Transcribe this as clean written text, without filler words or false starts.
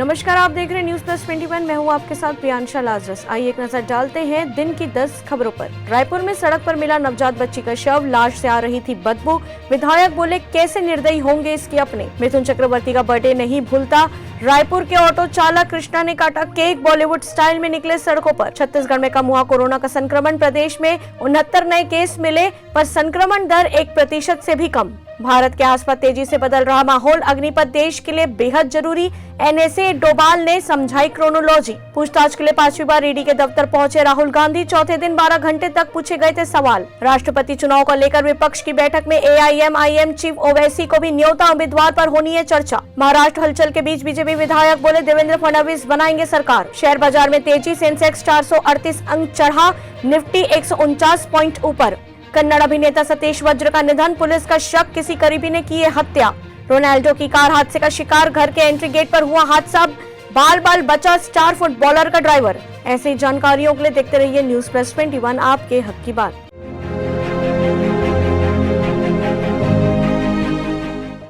नमस्कार, आप देख रहे हैं न्यूज प्लस 21। मैं हूं आपके साथ प्रियांशा लाजरस। आइए एक नजर डालते हैं दिन की 10 खबरों पर। रायपुर में सड़क पर मिला नवजात बच्ची का शव, लाश से आ रही थी बदबू। विधायक बोले कैसे निर्दयी होंगे इसके अपने। मिथुन चक्रवर्ती का बर्थडे नहीं भूलता। रायपुर के ऑटो चालक कृष्णा ने काटा केक, बॉलीवुड स्टाइल में निकले सड़कों पर। छत्तीसगढ़ में कम हुआ कोरोना का संक्रमण। प्रदेश में 69 नए केस मिले, पर संक्रमण दर 1% से भी कम। भारत के आसपास तेजी से बदल रहा माहौल, अग्निपथ देश के लिए बेहद जरूरी। एनएसए डोभाल ने समझाई क्रोनोलॉजी। पूछताछ के लिए 5वीं बार ईडी के दफ्तर पहुंचे राहुल गांधी। चौथे दिन 12 घंटे तक पूछे गए थे सवाल। राष्ट्रपति चुनाव को लेकर विपक्ष की बैठक में एआईएमआईएम चीफ ओवैसी को भी न्योता, उम्मीदवार पर होनी है चर्चा। महाराष्ट्र हलचल के बीच बीजेपी विधायक बोले देवेंद्र फडणवीस बनाएंगे सरकार। शेयर बाजार में तेजी, सेंसेक्स 438 अंक चढ़ा, निफ्टी 149 पॉइंट ऊपर। कन्नड़ अभिनेता सतीश वज्र का निधन, पुलिस का शक किसी करीबी ने की है हत्या। रोनाल्डो की कार हादसे का शिकार, घर के एंट्री गेट पर हुआ हादसा, बाल बाल बचा स्टार फुटबॉलर का ड्राइवर। ऐसी जानकारियों के लिए देखते रहिए न्यूज प्लस 21, आपके हक की बात।